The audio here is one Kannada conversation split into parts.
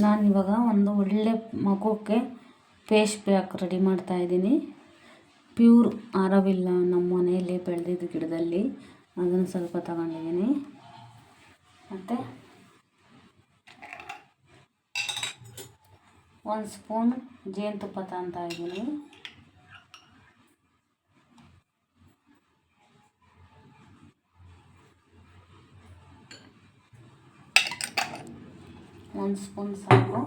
ನಾನಿವಾಗ ಒಂದು ಒಳ್ಳೆ ಮಗುಕ್ಕೆ ಫೇಸ್ ಪ್ಯಾಕ್ ರೆಡಿ ಮಾಡ್ತಾಯಿದ್ದೀನಿ. ಪ್ಯೂರ್ ಆರವಿಲ್ಲ ನಮ್ಮ ಮನೆಯಲ್ಲಿ ಬೆಳೆದಿದ್ದು ಗಿಡದಲ್ಲಿ, ಅದನ್ನು ಸ್ವಲ್ಪ ತಗೊಂಡಿದ್ದೀನಿ. ಮತ್ತು 1 ಸ್ಪೂನ್ ಜೇನುತುಪ್ಪ ತಗೊತಾ ಇದ್ದೀನಿ. ಒಂದು ಸ್ಪೂನ್ ಸಾಕು.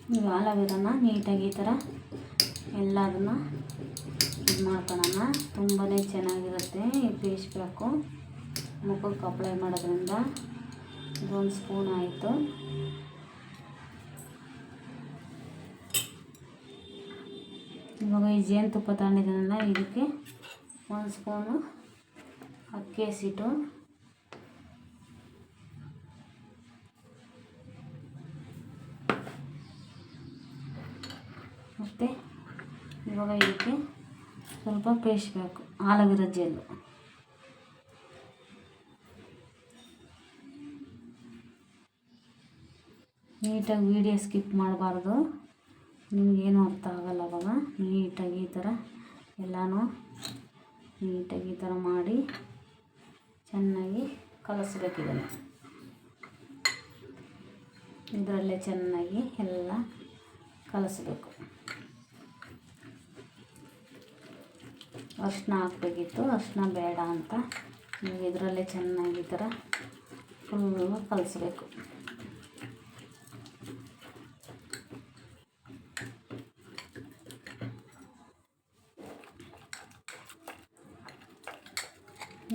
ನೀವು ಆಲೋವೆರಾನ ನೀಟಾಗಿ ಈ ಥರ ಎಲ್ಲದನ್ನು ಇದು ಮಾಡ್ಕೊಳ್ಳೋಣ. ತುಂಬಾ ಚೆನ್ನಾಗಿರುತ್ತೆ ಈ ಫೇಸ್ ಪ್ಯಾಕು. ಮುಖಕ್ಕೆ ಅಪ್ಲೈ ಮಾಡೋದ್ರಿಂದ. ಇದೊಂದು ಸ್ಪೂನ್ ಆಯಿತು. ಇವಾಗ ಈ ಜೇನುತುಪ್ಪ ತಗೊಂಡಿದ್ದೀನಲ್ಲ, ಇದಕ್ಕೆ 1 ಸ್ಪೂನು ಅಕ್ಕಿ ಹಸಿಟ್ಟು, ಮತ್ತು ಇವಾಗ ಇದಕ್ಕೆ ಸ್ವಲ್ಪ ಫೇಸ್ ಪ್ಯಾಕು ಆಲೋವೆರಾ ಜೆಲ್ಲು. ನೀಟಾಗಿ ವೀಡಿಯೋ ಸ್ಕಿಪ್ ಮಾಡಬಾರ್ದು, ನಿಮಗೇನು ಅರ್ಥ ಆಗಲ್ಲ. ಅವಾಗ ನೀಟಾಗಿ ಈ ಥರ ಎಲ್ಲನೂ ನೀಟಾಗಿ ಈ ಥರ ಮಾಡಿ ಚೆನ್ನಾಗಿ ಕಲಸಬೇಕಿದೆ. ಇದರಲ್ಲೇ ಚೆನ್ನಾಗಿ ಎಲ್ಲ ಕಲಸಬೇಕು. ಅರಿಶಿನ ಹಾಕಬೇಕಿತ್ತು, ಅರಿಶಿನ ಬೇಡ ಅಂತ ನೀವು ಇದರಲ್ಲೇ ಚೆನ್ನಾಗಿ ಈ ಥರ ಫುಲ್ಲು ಕಲಸಬೇಕು.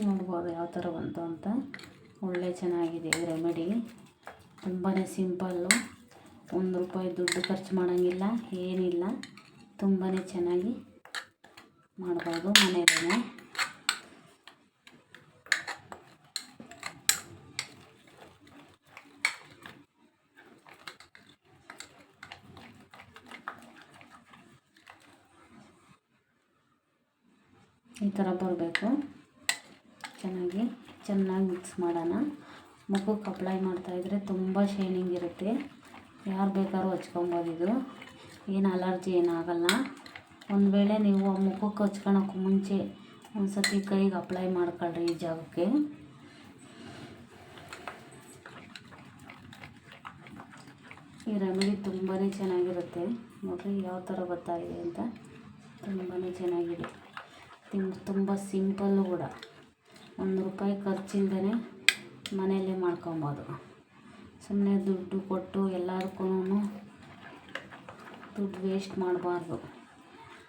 ನೋಡ್ಬೋದು ಯಾವ ಥರ ಬಂತು ಅಂತ. ಒಳ್ಳೆ ಚೆನ್ನಾಗಿದೆ ಈ ರೆಮಿಡಿ. ತುಂಬಾ ಸಿಂಪಲ್ಲು, ₹1 ದುಡ್ಡು ಖರ್ಚು ಮಾಡೋಂಗಿಲ್ಲ, ಏನಿಲ್ಲ. ತುಂಬಾ ಚೆನ್ನಾಗಿ ಮಾಡ್ಬೋದು ಮನೆಯಲ್ಲೇ. ಈ ಥರ ಬರಬೇಕು. ಚೆನ್ನಾಗಿ ಮಿಕ್ಸ್ ಮಾಡೋಣ. ಮುಖಕ್ಕೆ ಅಪ್ಲೈ ಮಾಡ್ತಾಯಿದ್ರೆ ತುಂಬ ಶೈನಿಂಗ್ ಇರುತ್ತೆ. ಯಾರು ಬೇಕಾದ್ರೂ ಹಚ್ಕೊಬೋದು. ಇದು ಏನು ಅಲರ್ಜಿ ಏನಾಗಲ್ಲ. ಒಂದು ವೇಳೆ ನೀವು ಮುಖಕ್ಕೆ ಹಚ್ಕೊಳಕ್ಕೂ ಮುಂಚೆ ಒಂದು ಸತಿ ಕೈಗೆ ಅಪ್ಲೈ ಮಾಡ್ಕೊಳ್ರಿ ಈ ಜಾಗಕ್ಕೆ. ಈ ರೆಮಿಡಿ ತುಂಬಾ ಚೆನ್ನಾಗಿರುತ್ತೆ. ನೋಡಿರಿ ಯಾವ ಥರ ಬರ್ತಾಯಿದೆ ಅಂತ. ತುಂಬಾ ಚೆನ್ನಾಗಿದೆ. ತುಂಬ ಸಿಂಪಲ್ಲು ಕೂಡ. ₹1 ಖರ್ಚಿಲ್ದೇ ಮನೆಯಲ್ಲೇ ಮಾಡ್ಕೊಬೋದು. ಸುಮ್ಮನೆ ದುಡ್ಡು ಕೊಟ್ಟು ಎಲ್ಲದಕ್ಕೂ ದುಡ್ಡು ವೇಸ್ಟ್ ಮಾಡಬಾರ್ದು.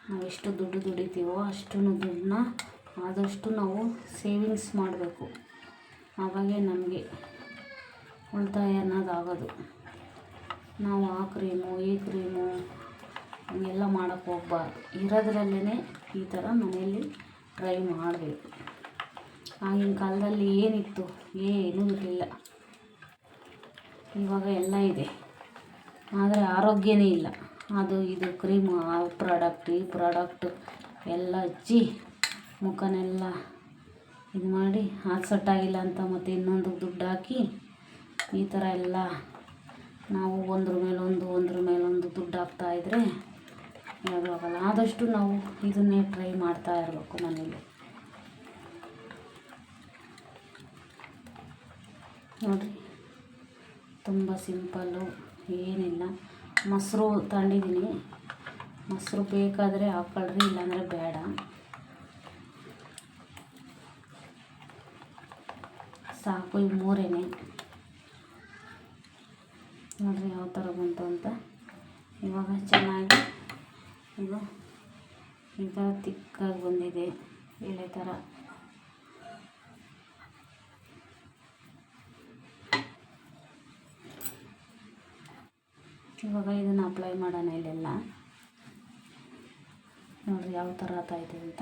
ನಾವು ಎಷ್ಟು ದುಡ್ಡು ದುಡಿತೀವೋ ಅಷ್ಟು ದುಡ್ಡನ್ನ ಆದಷ್ಟು ನಾವು ಸೇವಿಂಗ್ಸ್ ಮಾಡಬೇಕು. ಆವಾಗೇ ನಮಗೆ ಉಳಿತಾಯ ಅನ್ನೋದಾಗೋದು. ನಾವು ಆ ಕ್ರೀಮು ಈ ಕ್ರೀಮು ಹಂಗೆಲ್ಲ ಮಾಡೋಕ್ಕೆ ಹೋಗ್ಬಾರ್ದು. ಇರೋದ್ರಲ್ಲೇ ಈ ಥರ ಮನೆಯಲ್ಲಿ ಟ್ರೈ ಮಾಡಬೇಕು. ಆಗಿನ ಕಾಲದಲ್ಲಿ ಏನಿತ್ತು? ಏನೂ ಇರಲಿಲ್ಲ. ಇವಾಗ ಎಲ್ಲ ಇದೆ, ಆದರೆ ಆರೋಗ್ಯನೇ ಇಲ್ಲ. ಅದು ಇದು ಕ್ರೀಮು, ಆ ಪ್ರಾಡಕ್ಟ್ ಈ ಪ್ರಾಡಕ್ಟು ಎಲ್ಲ ಹಚ್ಚಿ ಮುಖನೆಲ್ಲ ಇದು ಮಾಡಿ ಅದು ಸೆಟ್ಟಾಗಿಲ್ಲ ಅಂತ ಮತ್ತು ಇನ್ನೊಂದು ದುಡ್ಡು ಹಾಕಿ ಈ ಥರ ಎಲ್ಲ ನಾವು ಒಂದ್ರ ಮೇಲೊಂದು ದುಡ್ಡು ಹಾಕ್ತಾಯಿದ್ರೆ ಯಾವುದೂ ಆಗೋಲ್ಲ. ಆದಷ್ಟು ನಾವು ಇದನ್ನೇ ಟ್ರೈ ಮಾಡ್ತಾ ಇರಬೇಕು ಮನೇಲಿ. ನೋಡಿರಿ ತುಂಬ ಸಿಂಪಲ್ಲು, ಏನಿಲ್ಲ. ಮೊಸರು ತಗೊಂಡಿದ್ದೀನಿ. ಮೊಸರು ಬೇಕಾದರೆ ಹಾಕ್ಕೊಳ್ರಿ, ಇಲ್ಲಾಂದರೆ ಬೇಡ. ಸಾಕು ಇವು ಮೂರೇನೆ. ನೋಡಿರಿ ಯಾವ ಥರ ಬಂತು ಅಂತ. ಇವಾಗ ಚೆನ್ನಾಗಿ ಇದು ಈ ಥರ ತಿಕ್ಕಾಗಿ ಬಂದಿದೆ, ಎಲೆ ಥರ. ಇವಾಗ ಇದನ್ನು ಅಪ್ಲೈ ಮಾಡೋಣ ಇಲ್ಲೆಲ್ಲ. ನೋಡಿರಿ ಯಾವ ಥರ ಆಗ್ತಾಯಿದೆ ಅಂತ.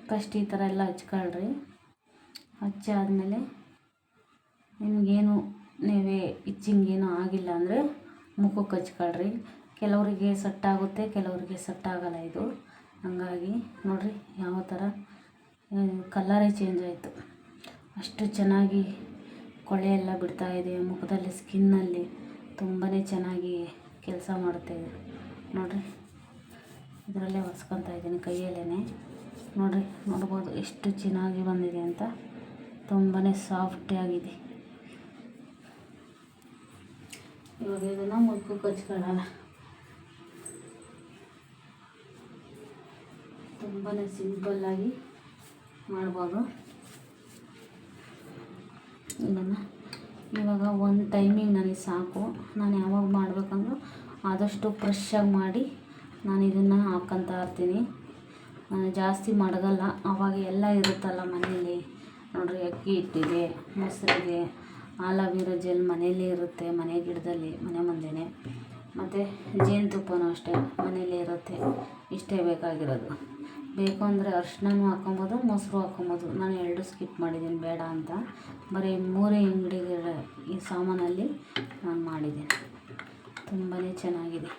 ಫಸ್ಟ್ ಈ ಥರ ಎಲ್ಲ ಹಚ್ಕೊಳ್ರಿ. ಹಚ್ಚಾದಮೇಲೆ ನಿಮಗೇನು ನೀವೇ ಇಚ್ಚಿಂಗೇನೂ ಆಗಿಲ್ಲ ಅಂದರೆ ಮುಖಕ್ಕೆ ಹಚ್ಕೊಳ್ರಿ. ಕೆಲವರಿಗೆ ಸೆಟ್ ಆಗುತ್ತೆ, ಕೆಲವರಿಗೆ ಸೆಟ್ ಆಗೋಲ್ಲ ಇದು. ಹಾಗಾಗಿ ನೋಡಿರಿ ಯಾವ ಥರ ಕಲರೇ ಚೇಂಜ್ ಆಯಿತು. ಅಷ್ಟು ಚೆನ್ನಾಗಿ ಕೊಳೆ ಎಲ್ಲ ಬಿಡ್ತಾಯಿದೆ ಮುಖದಲ್ಲಿ, ಸ್ಕಿನ್ನಲ್ಲಿ ತುಂಬಾ ಚೆನ್ನಾಗಿ ಕೆಲಸ ಮಾಡುತ್ತೆ ಇದು. ನೋಡಿರಿ ಇದರಲ್ಲೇ ಒರೆಸ್ಕೊತಾ ಇದ್ದೀನಿ ಕೈಯಲ್ಲೇ. ನೋಡಿರಿ ನೋಡ್ಬೋದು ಎಷ್ಟು ಚೆನ್ನಾಗಿ ಬಂದಿದೆ ಅಂತ. ತುಂಬಾ ಸಾಫ್ಟಾಗಿದೆ. ಇವಾಗ ಇದನ್ನು ಮುಖಕ್ಕೆ ಹಚ್ಕೊಳ್ಳೋಣ. ತುಂಬಾ ಸಿಂಪಲ್ಲಾಗಿ ಮಾಡ್ಬೋದು ಇದನ್ನು. ಇವಾಗ ಒಂದು ಟೈಮಿಗೆ ನನಗೆ ಸಾಕು. ನಾನು ಯಾವಾಗ ಮಾಡಬೇಕಂದ್ರೂ ಆದಷ್ಟು ಫ್ರೆಶ್ಶಾಗಿ ಮಾಡಿ ನಾನು ಇದನ್ನು ಹಾಕ್ಕೊತಾ ಇರ್ತೀನಿ. ಜಾಸ್ತಿ ಮಡಗಲ್ಲ. ಅವಾಗ ಎಲ್ಲ ಇರುತ್ತಲ್ಲ ಮನೇಲಿ. ನೋಡಿರಿ ಅಕ್ಕಿ ಹಿಟ್ಟಿದೆ, ಮೊಸರಿದೆ, ಆಲೋವೆರಾ ಜೆಲ್ ಮನೆಯಲ್ಲೇ ಇರುತ್ತೆ, ಮನೆ ಗಿಡದಲ್ಲಿ, ಮನೆ ಮುಂದೆನೇ. ಮತ್ತು ಜೇನುತುಪ್ಪನೂ ಅಷ್ಟೇ ಮನೆಯಲ್ಲೇ ಇರುತ್ತೆ. ಇಷ್ಟೇ ಬೇಕಾಗಿರೋದು. ಬೇಕು ಅಂದರೆ ಅರಿಶಿನನೂ ಹಾಕ್ಕೊಬೋದು, ಮೊಸರು ಹಾಕ್ಕೊಬೋದು. ನಾನು 2 ಸ್ಕಿಪ್ ಮಾಡಿದ್ದೀನಿ ಬೇಡ ಅಂತ. ಬರೀ 3 ಇಂಗ್ರೀಡಿಯೆಂಟ್ ಈ ಸಾಮಾನಲ್ಲಿ ನಾನು ಮಾಡಿದ್ದೀನಿ. ತುಂಬಾ ಚೆನ್ನಾಗಿದೆ.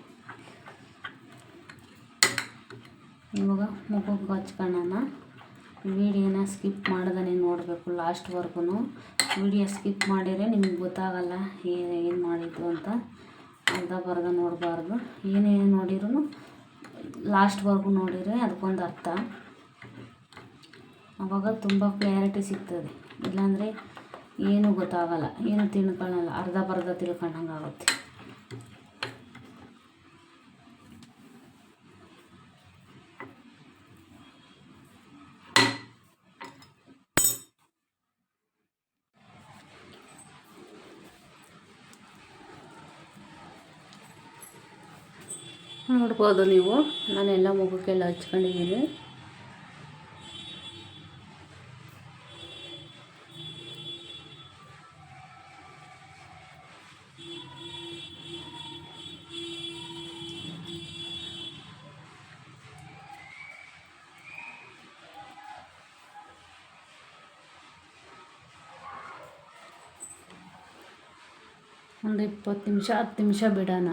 ಇವಾಗ ಮುಖಕ್ಕೆ ಹಚ್ಕೊಳ್ಳೋಣ. ವೀಡಿಯೋನ ಸ್ಕಿಪ್ ಮಾಡ್ದೇ ನೋಡಬೇಕು ಲಾಸ್ಟ್ವರೆಗೂ. ವೀಡಿಯೋ ಸ್ಕಿಪ್ ಮಾಡಿದರೆ ನಿಮಗೆ ಗೊತ್ತಾಗಲ್ಲ ಏನು ಮಾಡಿದ್ದು ಅಂತ. ಅರ್ಧ ನೋಡಬಾರ್ದು. ಏನೇನು ನೋಡಿರೂ ಲಾಸ್ಟ್ವರೆಗೂ ನೋಡಿದರೆ ಅದಕ್ಕೊಂದು ಅರ್ಥ. ಆವಾಗ ತುಂಬ ಕ್ಲಾರಿಟಿ ಸಿಗ್ತದೆ. ಇಲ್ಲಾಂದರೆ ಏನೂ ಗೊತ್ತಾಗಲ್ಲ, ಏನು ತಿಳ್ಕೊಳ್ಳಲ್ಲ, ಅರ್ಧ ತಿಳ್ಕೊಂಡಂಗೆ ಆಗುತ್ತೆ. ನೋಡ್ಬೋದು ನೀವು, ನಾನೆಲ್ಲ ಮುಖಕ್ಕೆಲ್ಲ ಹಚ್ಕೊಂಡಿದ್ದೀನಿ. ಒಂದು 20 ನಿಮಿಷ 10 ನಿಮಿಷ ಬಿಡೋಣ.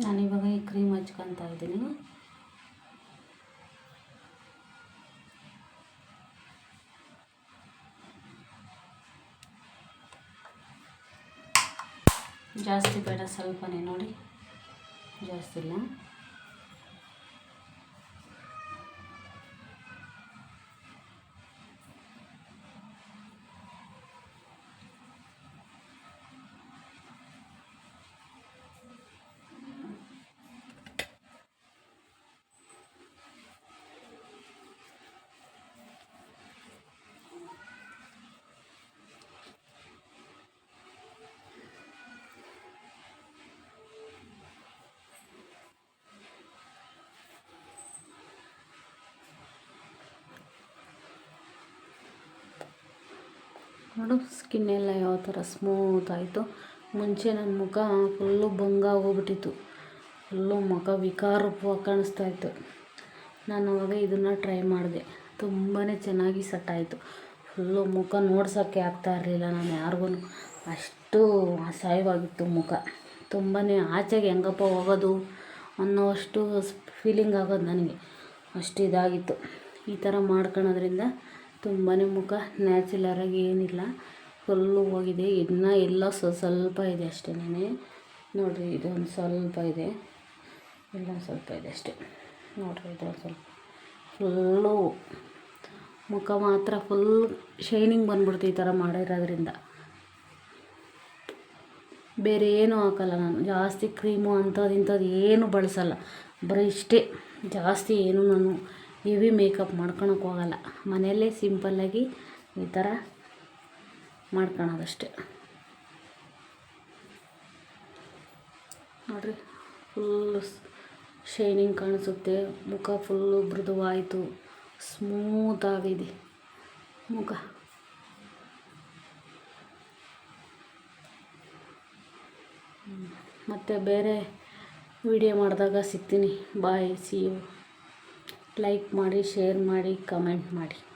ನಾನಿವಾಗ ಈ ಕ್ರೀಮ್ ಹಚ್ಕೊತಾ ಇದ್ದೀನಿ. ಜಾಸ್ತಿ ಬೇಡ, ಸ್ವಲ್ಪನೇ ನೋಡಿ, ಜಾಸ್ತಿ ಇಲ್ಲ. ನೋಡು ಸ್ಕಿನ್ ಎಲ್ಲ ಯಾವ ಥರ ಸ್ಮೂತ್ ಆಯಿತು. ಮುಂಚೆ ನನ್ನ ಮುಖ ಫುಲ್ಲು ಬಂಗಾಗೋಗ್ಬಿಟ್ಟಿತ್ತು. ಫುಲ್ಲು ಮುಖ ವಿಕಾರೂಪವಾಗಿ ಕಾಣಿಸ್ತಾಯಿತ್ತು. ನಾನು ಅವಾಗ ಇದನ್ನು ಟ್ರೈ ಮಾಡಿದೆ. ತುಂಬಾ ಚೆನ್ನಾಗಿ ಸೆಟ್ ಆಯಿತು. ಫುಲ್ಲು ಮುಖ ನೋಡ್ಸೋಕ್ಕೆ ಆಗ್ತಾ ಇರಲಿಲ್ಲ ನಾನು ಯಾರಿಗೂ. ಅಷ್ಟು ಅಸಹ್ಯವಾಗಿತ್ತು ಮುಖ. ತುಂಬಾ ಆಚೆಗೆ ಹೆಂಗಪ್ಪ ಹೋಗೋದು ಅನ್ನೋವಷ್ಟು ಫೀಲಿಂಗ್ ಆಗೋದು ನನಗೆ. ಅಷ್ಟು ಇದಾಗಿತ್ತು. ಈ ಥರ ಮಾಡ್ಕೊಳ್ಳೋದ್ರಿಂದ ತುಂಬಾ ಮುಖ ನ್ಯಾಚುರಲಾಗಿ ಏನಿಲ್ಲ, ಫುಲ್ಲು ಹೋಗಿದೆ. ಇನ್ನೂ ಎಲ್ಲ ಸ್ವಲ್ಪ ಇದೆ ಅಷ್ಟೇನೆ. ನೋಡಿರಿ ಇದೊಂದು ಸ್ವಲ್ಪ ಇದೆ, ಇಲ್ಲೊಂದು ಸ್ವಲ್ಪ ಇದೆ ಅಷ್ಟೇ. ನೋಡಿರಿ ಇದೊಂದು ಸ್ವಲ್ಪ. ಫುಲ್ಲು ಮುಖ ಮಾತ್ರ ಫುಲ್ ಶೈನಿಂಗ್ ಬಂದ್ಬಿಡ್ತು ಈ ಥರ ಮಾಡಿರೋದ್ರಿಂದ. ಬೇರೆ ಏನೂ ಹಾಕಲ್ಲ ನಾನು. ಜಾಸ್ತಿ ಕ್ರೀಮು ಅಂಥದ್ದು ಇಂಥದ್ದು ಏನೂ ಬಳಸಲ್ಲ. ಬರೀ ಇಷ್ಟೇ. ಜಾಸ್ತಿ ಏನು ನಾನು ಹೆವಿ ಮೇಕಪ್ ಮಾಡ್ಕೊಳಕ್ಕೆ ಹೋಗಲ್ಲ. ಮನೆಯಲ್ಲೇ ಸಿಂಪಲ್ಲಾಗಿ ಈ ಥರ ಮಾಡ್ಕೊಳೋದಷ್ಟೆ. ನೋಡಿರಿ ಫುಲ್ಲು ಶೈನಿಂಗ್ ಕಾಣಿಸುತ್ತೆ. ಮುಖ ಫುಲ್ಲು ಮೃದುವಾಯಿತು, ಸ್ಮೂತಾಗಿದೆ ಮುಖ. ಮತ್ತು ಬೇರೆ ವಿಡಿಯೋ ಮಾಡಿದಾಗ ಸಿಗ್ತೀನಿ. ಬಾಯ್, ಸಿ ಯು. ಲೈಕ್ ಮಾಡಿ, ಶೇರ್ ಮಾಡಿ, ಕಮೆಂಟ್ ಮಾಡಿ.